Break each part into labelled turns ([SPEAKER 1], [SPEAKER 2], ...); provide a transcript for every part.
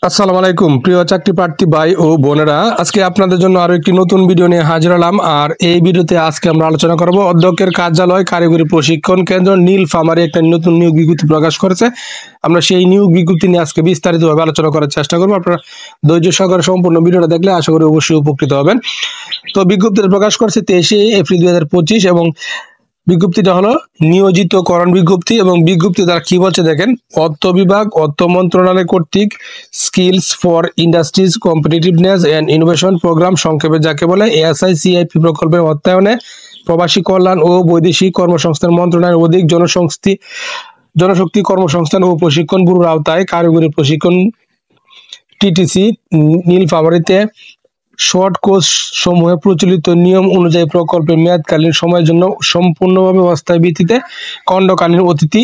[SPEAKER 1] আসসালামু আলাইকুম প্রিয় চাকরি প্রার্থী ভাই ও বোনেরা, আজকে আপনাদের জন্য আরো একটি নতুন ভিডিও নিয়ে হাজির হলাম। আর এই ভিডিওতে আজকে আমরা আলোচনা করব অধ্যক্ষের কার্যালয় কারিগরি প্রশিক্ষণ কেন্দ্র নীলফামারী একটা নতুন নিয়োগ বিজ্ঞপ্তি প্রকাশ করেছে। আমরা সেই নিয়োগ বিজ্ঞপ্তি নিয়ে আজকে বিস্তারিতভাবে আলোচনা করার চেষ্টা করবো। আপনারা ধৈর্য সহকারে সম্পূর্ণ ভিডিওটা দেখলে আশা করি অবশ্যই উপকৃত হবেন। তো বিজ্ঞপ্তিটা প্রকাশ করেছে 23 এপ্রিল 2025 এবং বিজ্ঞপ্তিটা হলো নিয়োজিতকরণ বিজ্ঞপ্তি। এবং বিজ্ঞপ্তি দ্বারা কি বলছে দেখেন, অর্থ বিভাগ, অর্থ মন্ত্রণালয় কর্তৃক skills for industries competitiveness and innovation programme, সংক্ষেপে যাকে বলে ASICIP প্রকল্পের অর্থায়নে প্রবাসী কল্যাণ ও বৈদেশিক কর্মসংস্থান মন্ত্রণালয়ের অধিক জনশক্তি কর্মসংস্থান ও প্রশিক্ষণ ব্যুরোর আওতায় কারিগরি প্রশিক্ষণ TTC নীলফামারীতে শর্ট কোর্স সমূহে প্রচলিত নিয়ম অনুযায়ী প্রকল্পের মেয়াদকালীন সময়ের জন্য সম্পূর্ণভাবে অস্থায়ী ভিত্তিতে খণ্ডকালীন অতিথি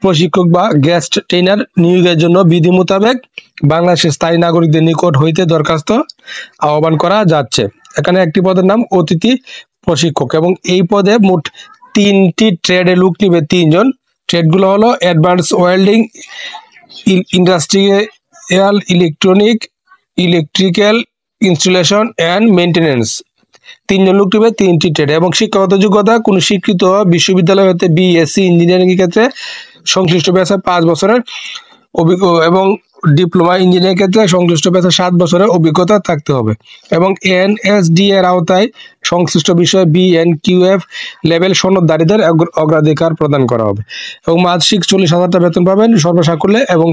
[SPEAKER 1] প্রশিক্ষক বা গেস্ট ট্রেনার নিয়োগের জন্য বিধি মোতাবেক বাংলাদেশের স্থায়ী নাগরিকদের নিকট হইতে দরখাস্ত আহ্বান করা যাচ্ছে। এখানে একটি পদের নাম অতিথি প্রশিক্ষক এবং এই পদে মোট 3টি ট্রেডে লোক নিবে 3 জন। ট্রেডগুলো হলো advance welding, industrial electrical installation and maintenance. 3 জন লোক নিবে 3টি ট্রেড। এবং শিক্ষাগত যোগ্যতা কোন স্বীকৃত বিশ্ববিদ্যালয় হতে BSc ইঞ্জিনিয়ারিং ক্ষেত্রে সংশ্লিষ্ট পেশা 5 বছরের এবং ডিপ্লোমা ইঞ্জিনিয়ারিং ক্ষেত্রে সংশ্লিষ্ট পেশা 7 বছরের অভিজ্ঞতা থাকতে হবে। এবং NSD এর আওতায় সংশ্লিষ্ট বিষয়ে BNQF লেভেল সনদধারীদের অগ্রাধিকার প্রদান করা হবে। এবং মাসিক 40,000 টাকা বেতন পাবেন সর্বসাকুল্যে। এবং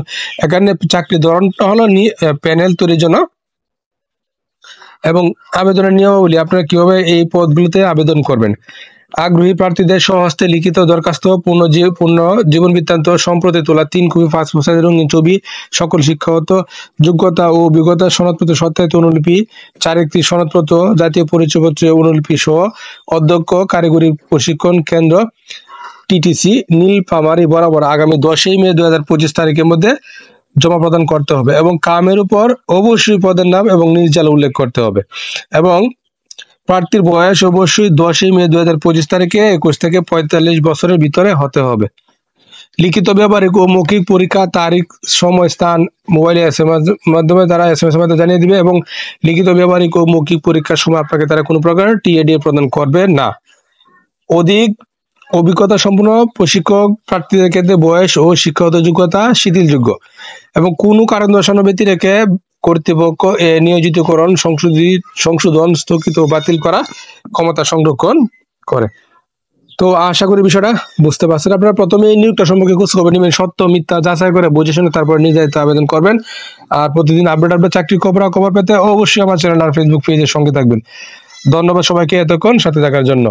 [SPEAKER 1] এখানে চাকরির ধরনটা হলো প্যানেল তৈরির জন্য। এবং আবেদনের নিয়মাবলী, আপনারা কিভাবে এই পদগুলিতে আবেদন করবেন। আগ্রহী প্রার্থীদের স্বহস্তে লিখিত দরখাস্ত, পূর্ণ জীবন বৃত্তান্ত, সম্প্রতি তোলা 3 কপি পাসপোর্ট সাইজের রঙিন ছবি, সকল শিক্ষাগত যোগ্যতা ও অভিজ্ঞতা সনদপত্র সত্যায়িত অনুলিপি, 4 সনদপত্র, জাতীয় পরিচয়পত্রের অনুলিপি সহ অধ্যক্ষ কারিগরি প্রশিক্ষণ কেন্দ্র TTC নীলফামারী বরাবর আগামী 10 মে 2025 তারিখের মধ্যে জমা প্রদান করতে হবে। এবং কামের উপর অবশ্যই পদের নাম এবং নিজ জেলা উল্লেখ করতে হবে। এবং প্রার্থীর বয়স অবশ্যই 10 মে 2025 তারিখে 21 থেকে 45 বছরের ভিতরে হতে হবে। লিখিত ব্যবহারিক ও মৌখিক পরীক্ষা তারিখ, সময়, স্থান মোবাইলে SMS মাধ্যমে তারা SMS এর মাধ্যমে জানিয়ে দিবে। এবং লিখিত ব্যবহারিক ও মৌখিক পরীক্ষার সময় আপনাকে তারা কোনো প্রকার TAD প্রদান করবে না। অধিক অভিজ্ঞতা সম্পন্ন প্রশিক্ষক প্রার্থীদের ক্ষেত্রে বয়স ও শিক্ষাগত যোগ্যতা শিথিলযোগ্য এবং কোনো কারণ দর্শানো ব্যতি রেখে কর্তৃপক্ষ নিয়োজিতকরণ সংশোধন, স্থগিত ও বাতিল করা ক্ষমতা সংরক্ষণ করে। তো আশা করি বিষয়টা বুঝতে পারছেন। আপনারা প্রথমে এই নিয়োগটা সম্পর্কে খোঁজখবর নেবেন, সত্য মিথ্যা যাচাই করে বুঝে শুনে তারপর নির্ধারিত আবেদন করবেন। আর প্রতিদিন আপডেট চাকরির খবর পেতে অবশ্যই আমার চ্যানেল আর ফেসবুক পেজের সঙ্গে থাকবেন। ধন্যবাদ সবাইকে এতক্ষণ সাথে থাকার জন্য।